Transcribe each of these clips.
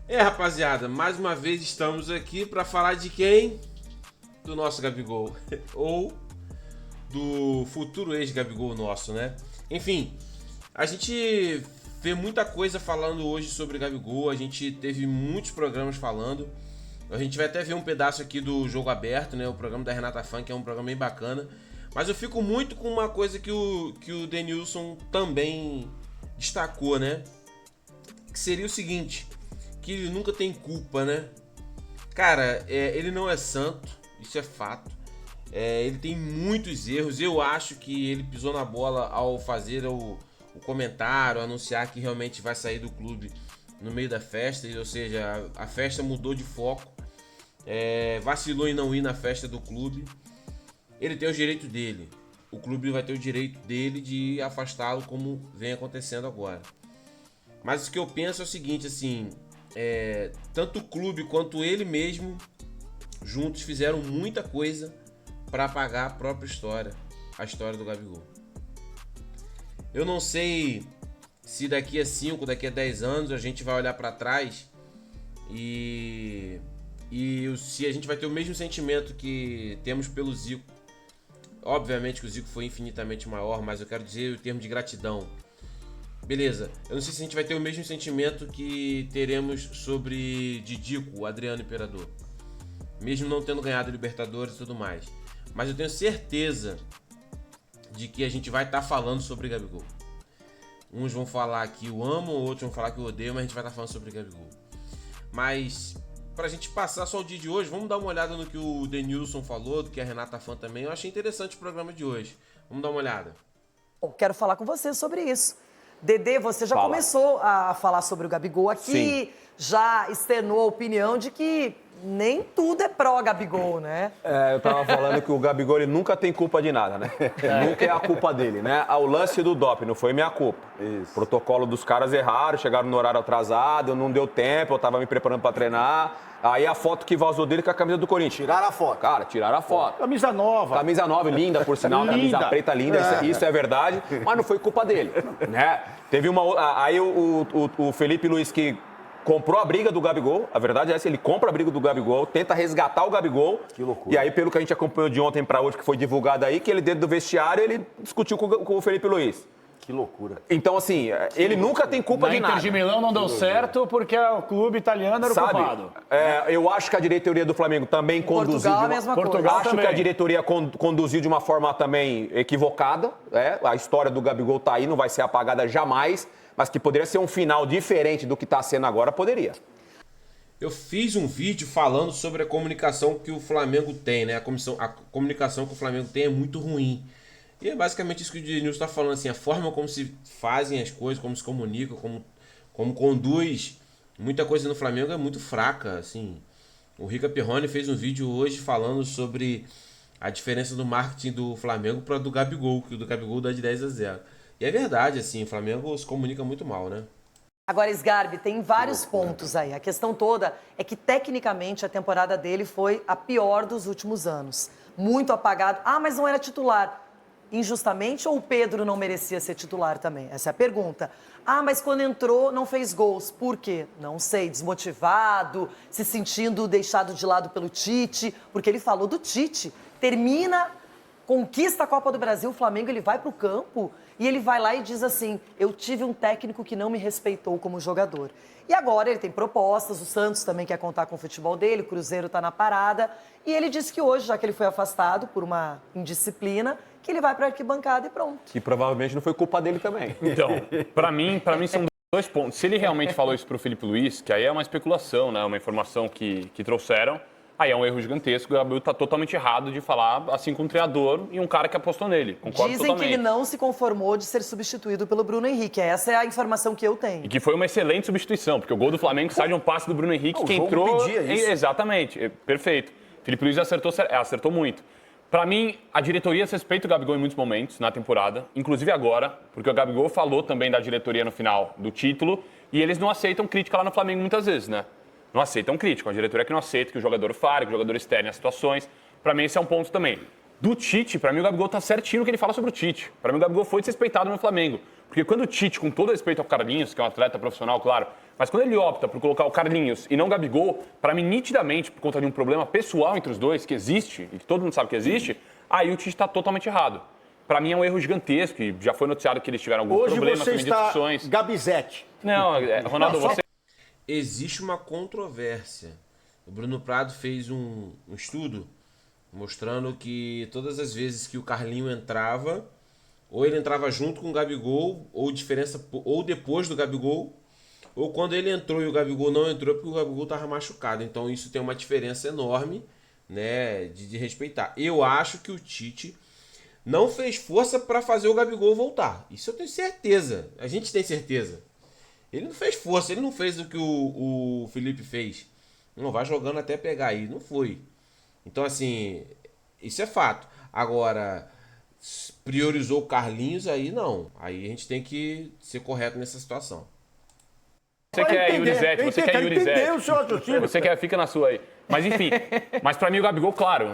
Rapaziada, mais uma vez estamos aqui para falar de quem? Do nosso Gabigol. Ou do futuro ex-Gabigol nosso, né? Enfim, a gente vê muita coisa falando hoje sobre Gabigol, a gente teve muitos programas falando. A gente vai até ver um pedaço aqui do Jogo Aberto, né? O programa da Renata Fã, que é um programa bem bacana. Mas eu fico muito com uma coisa que o Denilson também destacou, né? Que seria o seguinte, que ele nunca tem culpa, né? Cara, ele não é santo, isso é fato. Ele tem muitos erros. Eu acho que ele pisou na bola ao fazer o comentário, anunciar que realmente vai sair do clube no meio da festa, ou seja, a festa mudou de foco. Vacilou em não ir na festa do clube. Ele tem o direito dele. O clube vai ter o direito dele de afastá-lo, como vem acontecendo agora. Mas o que eu penso é o seguinte, assim, tanto o clube quanto ele mesmo juntos fizeram muita coisa para apagar a própria história, a história do Gabigol. Eu não sei se daqui a 5, daqui a 10 anos a gente vai olhar para trás e se a gente vai ter o mesmo sentimento que temos pelo Zico. Obviamente que o Zico foi infinitamente maior, mas eu quero dizer o termo de gratidão. Beleza, eu não sei se a gente vai ter o mesmo sentimento que teremos sobre Didico, o Adriano Imperador. Mesmo não tendo ganhado Libertadores e tudo mais. Mas eu tenho certeza de que a gente vai estar falando sobre Gabigol. Uns vão falar que o amam, outros vão falar que o odeiam, mas a gente vai estar falando sobre Gabigol. Mas, pra gente passar só o dia de hoje, vamos dar uma olhada no que o Denilson falou, do que a Renata Fã também. Eu achei interessante o programa de hoje. Vamos dar uma olhada. Bom, quero falar com você sobre isso. Dedê, você já começou a falar sobre o Gabigol aqui, Sim. já externou a opinião de que nem tudo é pró-Gabigol, né? Eu tava falando que o Gabigol ele nunca tem culpa de nada, né? Nunca é a culpa dele, né? O lance do doping não foi minha culpa. Isso. O protocolo dos caras erraram, chegaram no horário atrasado, não deu tempo, eu tava me preparando pra treinar. Aí a foto que vazou dele com a camisa do Corinthians. Tiraram a foto. Cara, tiraram a foto. Camisa nova. Camisa nova, linda, por sinal, camisa Linda. preta linda, isso é verdade, mas não foi culpa dele, né? Teve aí o Felipe Luiz que comprou a briga do Gabigol, a verdade é essa, ele compra a briga do Gabigol, tenta resgatar o Gabigol. Que loucura. E aí, pelo que a gente acompanhou de ontem pra hoje, que foi divulgado aí, que ele dentro do vestiário, ele discutiu com o Felipe Luiz. Que loucura. Então, assim, ele nunca tem culpa Na de Inter nada. de Milão não deu certo porque o clube italiano era o Sabe? culpado. Eu acho que a diretoria do Flamengo também conduziu Portugal, de a uma... mesma Portugal coisa. Acho também. que a diretoria conduziu de uma forma também equivocada. A história do Gabigol tá aí, não vai ser apagada jamais, mas que poderia ser um final diferente do que está sendo agora, poderia. Eu fiz um vídeo falando sobre a comunicação que o Flamengo tem, né? A comunicação que o Flamengo tem é muito ruim. E é basicamente isso que o Denilson está falando, assim, a forma como se fazem as coisas, como se comunicam, como conduz muita coisa no Flamengo é muito fraca, assim. O Rica Perrone fez um vídeo hoje falando sobre a diferença do marketing do Flamengo para do Gabigol, que o do Gabigol dá de 10-0. E é verdade, assim, o Flamengo se comunica muito mal, né? Agora, Sgarbi, tem vários pontos aí. A questão toda é que, tecnicamente, a temporada dele foi a pior dos últimos anos. Muito apagado. Ah, mas não era titular. Injustamente ou o Pedro não merecia ser titular também? Essa é a pergunta. Ah, mas quando entrou não fez gols. Por quê? Não sei, desmotivado, se sentindo deixado de lado pelo Tite, porque ele falou do Tite. Termina, conquista a Copa do Brasil, o Flamengo, ele vai pro campo e ele vai lá e diz assim, eu tive um técnico que não me respeitou como jogador. E agora ele tem propostas, o Santos também quer contar com o futebol dele, o Cruzeiro tá na parada. E ele disse que hoje, já que ele foi afastado por uma indisciplina, que ele vai para a arquibancada e pronto. Que provavelmente não foi culpa dele também. Então, pra mim são dois pontos. Se ele realmente falou isso pro Felipe Luiz, que aí é uma especulação, né? Uma informação que trouxeram, aí é um erro gigantesco. O Gabriel tá totalmente errado de falar assim com um treinador e um cara que apostou nele. Concordo Dizem totalmente. que ele não se conformou de ser substituído pelo Bruno Henrique. Essa é a informação que eu tenho. E que foi uma excelente substituição, porque o gol do Flamengo sai de um passe do Bruno Henrique, que o jogo entrou... pedia isso. Exatamente, perfeito. Felipe Luiz acertou muito. Pra mim, a diretoria respeita o Gabigol em muitos momentos na temporada, inclusive agora, porque o Gabigol falou também da diretoria no final do título, e eles não aceitam crítica lá no Flamengo muitas vezes, né? Não aceitam crítica, a diretoria que não aceita que o jogador fale, que o jogador externe as situações. Pra mim, esse é um ponto também. do Tite, pra mim o Gabigol tá certinho no que ele fala sobre o Tite. Pra mim o Gabigol foi desrespeitado no Flamengo. Porque quando o Tite, com todo respeito ao Carlinhos, que é um atleta profissional, claro, mas quando ele opta por colocar o Carlinhos e não o Gabigol, pra mim, nitidamente, por conta de um problema pessoal entre os dois, que existe, e que todo mundo sabe que existe, aí o Tite tá totalmente errado. Pra mim é um erro gigantesco, e já foi noticiado que eles tiveram alguns Hoje problemas, você também está discussões. Gabizete. Não, Ronaldo, você... Existe uma controvérsia. O Bruno Prado fez um estudo mostrando que todas as vezes que o Carlinho entrava, ou ele entrava junto com o Gabigol, ou depois do Gabigol, ou quando ele entrou e o Gabigol não entrou porque o Gabigol estava machucado. Então isso tem uma diferença enorme, né, de respeitar. Eu acho que o Tite não fez força para fazer o Gabigol voltar. Isso eu tenho certeza. A gente tem certeza. Ele não fez força, ele não fez o que o Felipe fez. Não vai jogando até pegar aí. Não foi. Então, assim, isso é fato. Agora, priorizou o Carlinhos, aí não. Aí a gente tem que ser correto nessa situação. Você quer entender, Yuri Zete, você quer Yuri entender o Zete. seu raciocínio. Você quer, fica na sua aí. Mas enfim, mas pra mim o Gabigol, claro,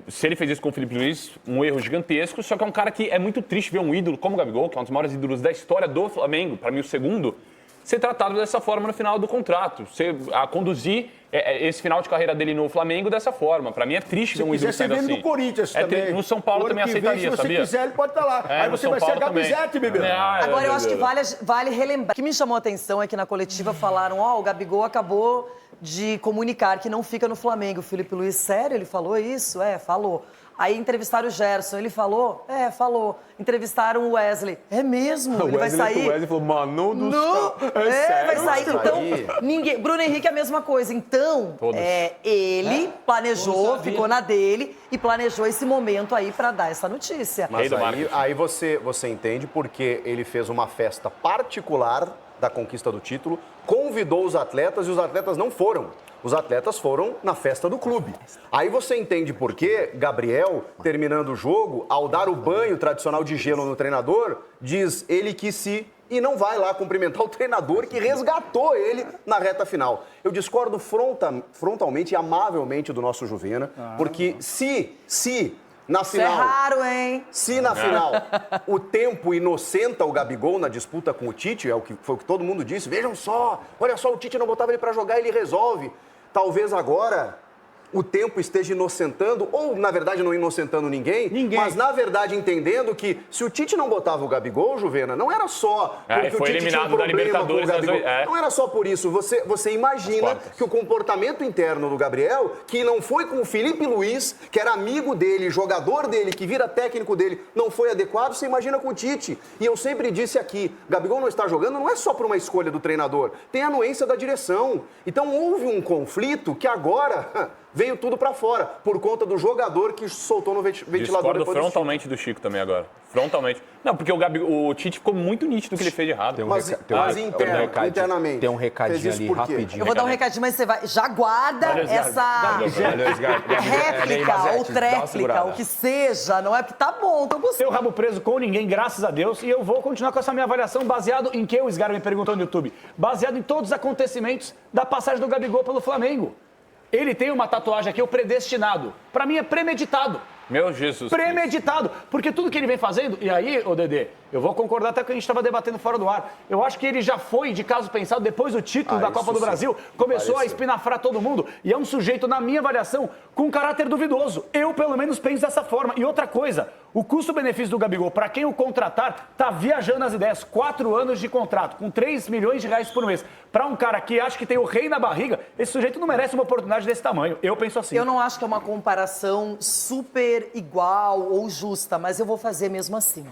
se ele fez isso com o Felipe Luiz, um erro gigantesco, só que é um cara que é muito triste ver um ídolo como o Gabigol, que é um dos maiores ídolos da história do Flamengo, pra mim o segundo, ser tratado dessa forma no final do contrato, a conduzir esse final de carreira dele no Flamengo dessa forma. Pra mim é triste ver um ídolo saindo assim. no Corinthians também. No São Paulo também aceitaria, se sabia? Se você quiser, ele pode estar lá. Aí você vai ser Gabizete, bebê. Agora, eu acho que vale relembrar. O que me chamou a atenção é que na coletiva falaram, o Gabigol acabou de comunicar que não fica no Flamengo. O Felipe Luiz, sério? Ele falou isso? Falou. Aí entrevistaram o Gerson, ele falou? Falou. Entrevistaram o Wesley, é mesmo? Ele vai sair? O Wesley falou, mano do Não, céu, sério? vai sair. Então, ninguém. Bruno Henrique é a mesma coisa. Então, ele planejou, ficou na dele e planejou esse momento aí pra dar essa notícia. Mas aí você entende porque ele fez uma festa particular da conquista do título, convidou os atletas e os atletas não foram. Os atletas foram na festa do clube. Aí você entende por que Gabriel, terminando o jogo, ao dar o banho tradicional de gelo no treinador, diz ele que se e não vai lá cumprimentar o treinador que resgatou ele na reta final. Eu discordo frontalmente e amavelmente do nosso Juvena, porque se na final, isso é raro, hein? Se na final o tempo inocenta o Gabigol na disputa com o Tite, foi o que todo mundo disse, vejam só, olha só, o Tite não botava ele pra jogar, ele resolve. Talvez agora o tempo esteja inocentando, ou na verdade não inocentando ninguém, mas na verdade entendendo que se o Tite não botava o Gabigol, Juvena, não era só porque o Tite tinha um problema com o Gabigol. Não era só por isso. Você imagina que o comportamento interno do Gabriel, que não foi com o Felipe Luiz, que era amigo dele, jogador dele, que vira técnico dele, não foi adequado, você imagina com o Tite. E eu sempre disse aqui, Gabigol não está jogando, não é só por uma escolha do treinador, tem a anuência da direção. Então houve um conflito que agora veio tudo pra fora, por conta do jogador que soltou no ventilador. Discordo frontalmente do Chico também agora. Frontalmente. Não, porque o Tite ficou muito nítido que ele fez de errado. Internamente. Tem um recadinho ali, rapidinho. Eu vou dar um recadinho, mas você já guarda essa réplica ou tréplica, o que seja, não é? Porque tá bom, tô gostando. Seu rabo preso com ninguém, graças a Deus, e eu vou continuar com essa minha avaliação baseado em que o Sgar me perguntou no YouTube. Baseado em todos os acontecimentos da passagem do Gabigol pelo Flamengo. Ele tem uma tatuagem aqui, o predestinado. Pra mim é premeditado. Meu Jesus. Premeditado. Porque tudo que ele vem fazendo, e aí, ô Dedê, eu vou concordar até com o que a gente estava debatendo fora do ar. Eu acho que ele já foi, de caso pensado, depois do título da Copa do Brasil, começou a espinafrar todo mundo. E é um sujeito, na minha avaliação, com caráter duvidoso. Eu, pelo menos, penso dessa forma. E outra coisa, o custo-benefício do Gabigol, para quem o contratar, tá viajando as ideias. 4 anos de contrato, com 3 milhões de reais por mês. Para um cara que acha que tem o rei na barriga, esse sujeito não merece uma oportunidade desse tamanho. Eu penso assim. Eu não acho que é uma comparação super igual ou justa, mas eu vou fazer mesmo assim.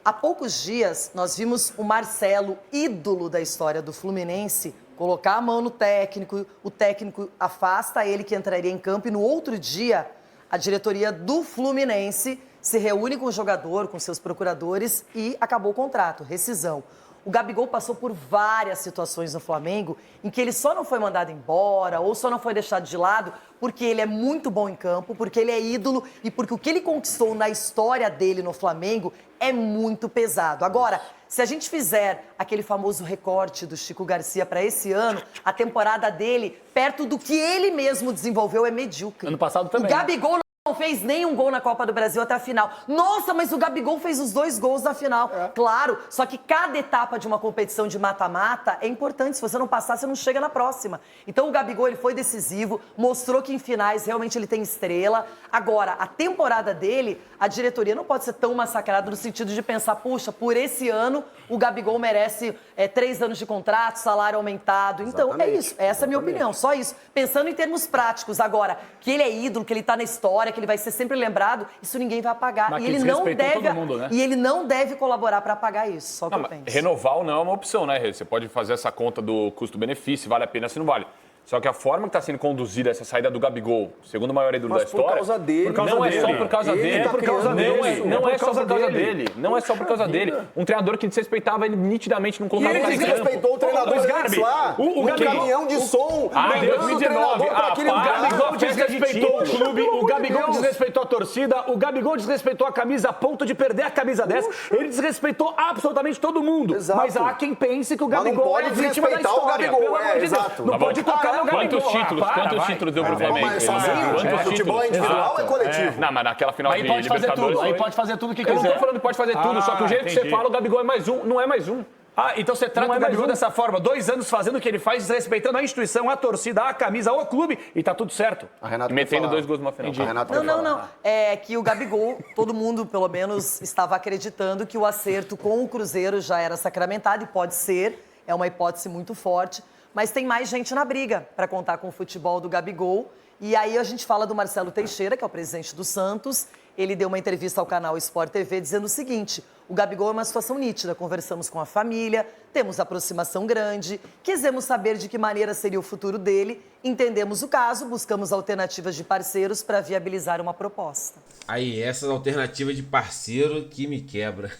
Há poucos dias, nós vimos o Marcelo, ídolo da história do Fluminense, colocar a mão no técnico, o técnico afasta ele que entraria em campo e no outro dia, a diretoria do Fluminense se reúne com o jogador, com seus procuradores e acabou o contrato, rescisão. O Gabigol passou por várias situações no Flamengo em que ele só não foi mandado embora ou só não foi deixado de lado porque ele é muito bom em campo, porque ele é ídolo e porque o que ele conquistou na história dele no Flamengo é muito pesado. Agora, se a gente fizer aquele famoso recorte do Chico Garcia para esse ano, a temporada dele, perto do que ele mesmo desenvolveu, é medíocre. Ano passado também. O Gabigol não não fez nenhum gol na Copa do Brasil até a final. Nossa, mas o Gabigol fez os 2 gols na final. Claro, só que cada etapa de uma competição de mata-mata é importante. Se você não passar, você não chega na próxima. Então o Gabigol, ele foi decisivo, mostrou que em finais realmente ele tem estrela. Agora, a temporada dele, a diretoria não pode ser tão massacrada no sentido de pensar, puxa, por esse ano o Gabigol merece 3 anos de contrato, salário aumentado. Então, é isso. Essa é a minha opinião, só isso. Pensando em termos práticos. Agora, que ele é ídolo, que ele tá na história, que ele vai ser sempre lembrado, isso ninguém vai apagar. Mas E que ele não desrespeitou deve, todo mundo, né? e ele não deve colaborar para apagar isso, só que eu Mas penso. renovar ou não é uma opção, né, Rê? Você pode fazer essa conta do custo-benefício, se vale a pena, se não vale. Só que a forma que está sendo conduzida essa saída do Gabigol, segundo o maior ídolo da Mas por história... causa dele. Não é só por causa Ele dele. tá criando isso. Não é só por causa dele. Não é só por causa dele. Um treinador que desrespeitava ele nitidamente, não E colocava ele o cara em campo. desrespeitou o treinador Mas, antes Garbi, lá. o caminhão de som. Ah, em mandando o 2019. treinador pra aquele O lugar. Gabigol festa de desrespeitou o título. clube, o Gabigol Deus. desrespeitou a torcida, o Gabigol desrespeitou a camisa a ponto de perder a camisa 10. Ele desrespeitou absolutamente todo mundo. Exato. Mas há quem pense que o Mas não Gabigol pode é a vítima da desrespeitar o história. Gabigol, Pelo amor de Deus. exato. Não Tá pode bom. tocar no Gabigol. Quantos títulos deu pro Flamengo? Mas Ele não sozinho, ganhou. Quantos futebol é títulos? individual ou é coletivo? Não, mas naquela final Aí de pode fazer Libertadores... tudo, aí foi- pode fazer tudo que Eu não quiser. tô falando que pode fazer tudo, só que o jeito que você entendi. fala, o Gabigol é mais um, não é mais um. Ah, então você trata Não é o Gabigol mais um. dessa forma, 2 anos fazendo o que ele faz, desrespeitando a instituição, a torcida, a camisa, o clube, e tá tudo certo. A Renata E quer metendo falar. 2 gols numa final. A Renata Não, quer não, falar. não. É que o Gabigol, todo mundo, pelo menos, estava acreditando que o acerto com o Cruzeiro já era sacramentado, e pode ser, é uma hipótese muito forte, mas tem mais gente na briga para contar com o futebol do Gabigol. E aí a gente fala do Marcelo Teixeira, que é o presidente do Santos. Ele deu uma entrevista ao canal Sport TV dizendo o seguinte: o Gabigol é uma situação nítida, conversamos com a família, temos aproximação grande, quisemos saber de que maneira seria o futuro dele, entendemos o caso, buscamos alternativas de parceiros para viabilizar uma proposta. Aí, essa alternativa de parceiro que me quebra.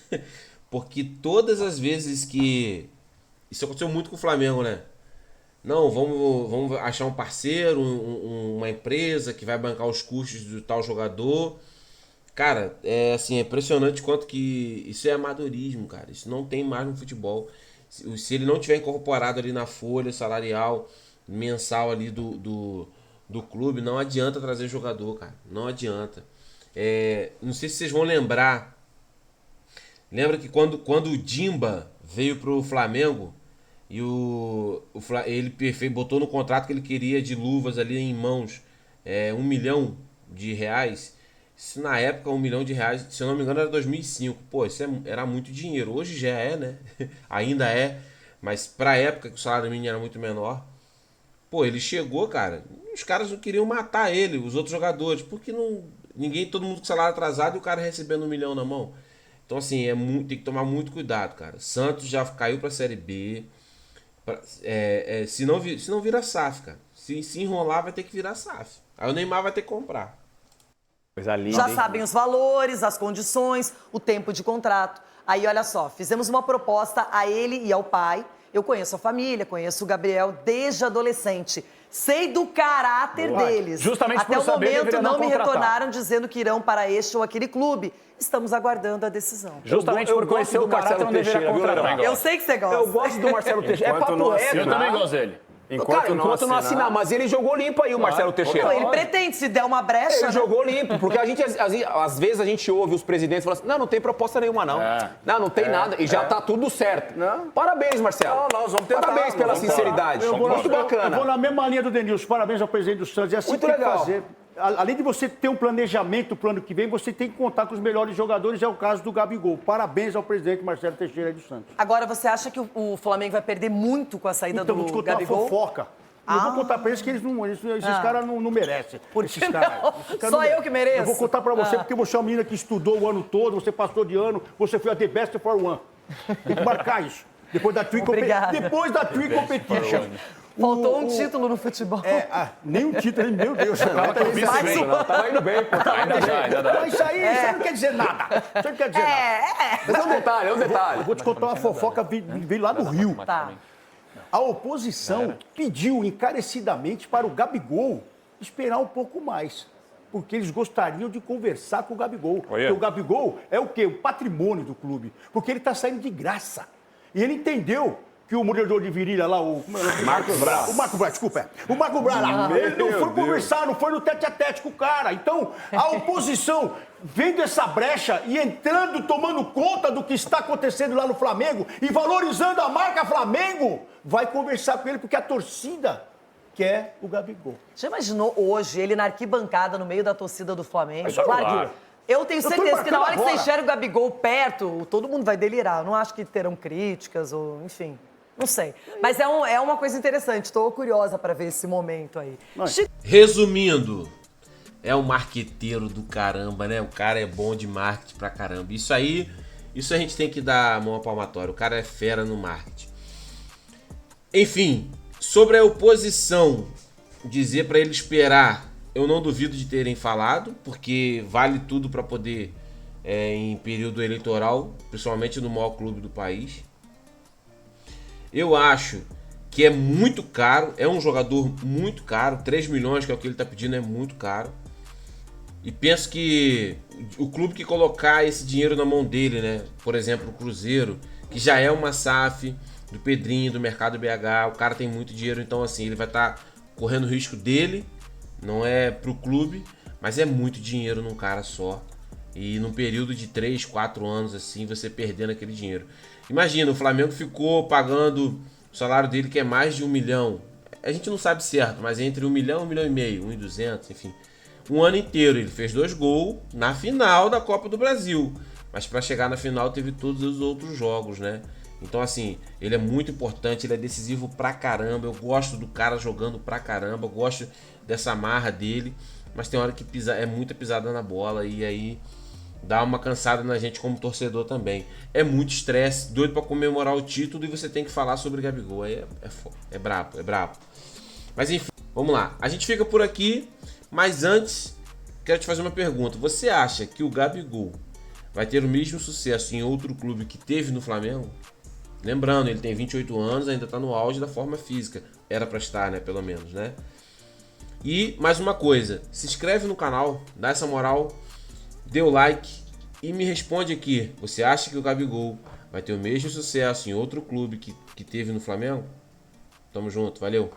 Porque todas as vezes que... Isso aconteceu muito com o Flamengo, né? Não, vamos achar um parceiro, uma empresa que vai bancar os custos do tal jogador. Cara, é assim, é impressionante quanto que isso é amadorismo, cara. Isso não tem mais no futebol. Se ele não tiver incorporado ali na folha salarial mensal ali do clube, não adianta trazer jogador, cara. Não adianta. Não sei se vocês vão lembrar. Lembra que quando o Dimba veio pro Flamengo e ele botou no contrato que ele queria de luvas ali em mãos R$1 milhão. Isso na época, R$1 milhão, se eu não me engano, era 2005. Pô, isso era muito dinheiro. Hoje já é, né? Ainda é. Mas pra época que o salário mínimo era muito menor. Pô, ele chegou, cara. Os caras não queriam matar ele, os outros jogadores. Porque todo mundo com salário atrasado e o cara recebendo R$1 milhão na mão. Então, assim, tem que tomar muito cuidado, cara. Santos já caiu pra Série B. Se não vira SAF, cara. Se enrolar, vai ter que virar SAF. Aí o Neymar vai ter que comprar. Coisa linda, Já hein? sabem os valores, as condições, o tempo de contrato. Aí, olha só, fizemos uma proposta a ele e ao pai. Eu conheço a família, conheço o Gabriel desde adolescente. Sei do caráter deles. Justamente Até por o saber, momento deveria não não me contratar. retornaram dizendo que irão para este ou aquele clube. Estamos aguardando a decisão. Justamente Eu por gosto conhecer do o caráter, Marcelo não deveria Teixeira, viu, contratar. Leandro? Eu sei que você gosta. Eu gosto do Marcelo Teixeira. É Enquanto papo não reto. assinar. Eu também gosto dele. Enquanto não assinar, mas ele jogou limpo aí, o Marcelo Teixeira. Não, ele pretende, se der uma brecha, Ele né? jogou limpo, porque a gente, às vezes a gente ouve os presidentes falando assim, não tem proposta nenhuma, não. Não tem nada, e já tá tudo certo. Não. Parabéns, Marcelo. Não, nós vamos tentar, Parabéns nós pela vamos sinceridade. Eu vou Muito bacana. Eu vou na mesma linha do Denilson. Parabéns ao presidente do Santos. É assim Muito que tem legal. que fazer. Além de você ter um planejamento pro ano que vem, você tem que contar com os melhores jogadores. É o caso do Gabigol. Parabéns ao presidente Marcelo Teixeira do Santos. Agora, você acha que o Flamengo vai perder muito com a saída Então, vou te do contar uma Gabigol? fofoca. Eu vou contar pra eles que esses caras não merecem. Por Esses que caras. não? Esses caras Só não eu merecem. que mereço? Eu vou contar pra você, porque você é uma menina que estudou o ano todo, você passou de ano, você foi a The Best for One. Tem que marcar isso. Depois da Tree Obrigada. Depois da Tree Competition. Faltou um título no futebol. Nem um título, meu Deus. Mais um. Tava indo bem, pô. Ainda dá. Mas isso aí não quer dizer nada. Isso aí não quer dizer nada. Mas é um detalhe, Eu vou te contar uma fofoca, veio lá do Rio. Tá. A oposição pediu encarecidamente para o Gabigol esperar um pouco mais. Porque eles gostariam de conversar com o Gabigol. Porque o Gabigol é o quê? O patrimônio do clube. Porque ele está saindo de graça. E ele entendeu que o mordedor de virilha lá, o Marcos Braz. O Marco Braz, desculpa. O Marco Braz lá, ele não foi conversar, não foi no tete-a-tete com o cara. Então, a oposição vendo essa brecha e entrando, tomando conta do que está acontecendo lá no Flamengo e valorizando a marca Flamengo, vai conversar com ele porque a torcida quer o Gabigol. Já imaginou hoje ele na arquibancada, no meio da torcida do Flamengo? Isso é Claro claro. que eu tenho tô certeza que na hora que você marcando enxerga o Gabigol perto, todo mundo vai delirar. Eu não acho que terão críticas ou, enfim, não sei. Mas é uma coisa interessante, estou curiosa para ver esse momento aí. Resumindo, é um marqueteiro do caramba, né? O cara é bom de marketing pra caramba. Isso a gente tem que dar a mão à palmatória. O cara é fera no marketing. Enfim, sobre a oposição, dizer pra ele esperar, eu não duvido de terem falado, porque vale tudo pra poder, em período eleitoral, principalmente no maior clube do país. Eu acho que é muito caro, é um jogador muito caro, 3 milhões que é o que ele tá pedindo, é muito caro. E penso que o clube que colocar esse dinheiro na mão dele, né? Por exemplo, o Cruzeiro, que já é uma SAF do Pedrinho, do Mercado BH, o cara tem muito dinheiro, então assim, ele vai estar correndo risco dele, não é pro clube, mas é muito dinheiro num cara só. E num período de 3, 4 anos assim, você perdendo aquele dinheiro. Imagina, o Flamengo ficou pagando o salário dele que é mais de 1 milhão. A gente não sabe certo, mas entre 1 milhão e 1 milhão e meio, 1.200, enfim. Um ano inteiro, ele fez 2 gols na final da Copa do Brasil. Mas para chegar na final teve todos os outros jogos, né? Então assim, ele é muito importante, ele é decisivo pra caramba. Eu gosto do cara jogando pra caramba, eu gosto dessa marra dele. Mas tem hora que é muita pisada na bola e aí dá uma cansada na gente como torcedor também. É muito estresse, doido pra comemorar o título e você tem que falar sobre Gabigol. Aí é brabo, é brabo. Mas enfim, vamos lá. A gente fica por aqui. Mas antes, quero te fazer uma pergunta. Você acha que o Gabigol vai ter o mesmo sucesso em outro clube que teve no Flamengo? Lembrando, ele tem 28 anos, ainda está no auge da forma física. Era para estar, né? Pelo menos, né? E mais uma coisa, se inscreve no canal, dá essa moral, dê o like e me responde aqui. Você acha que o Gabigol vai ter o mesmo sucesso em outro clube que teve no Flamengo? Tamo junto, valeu!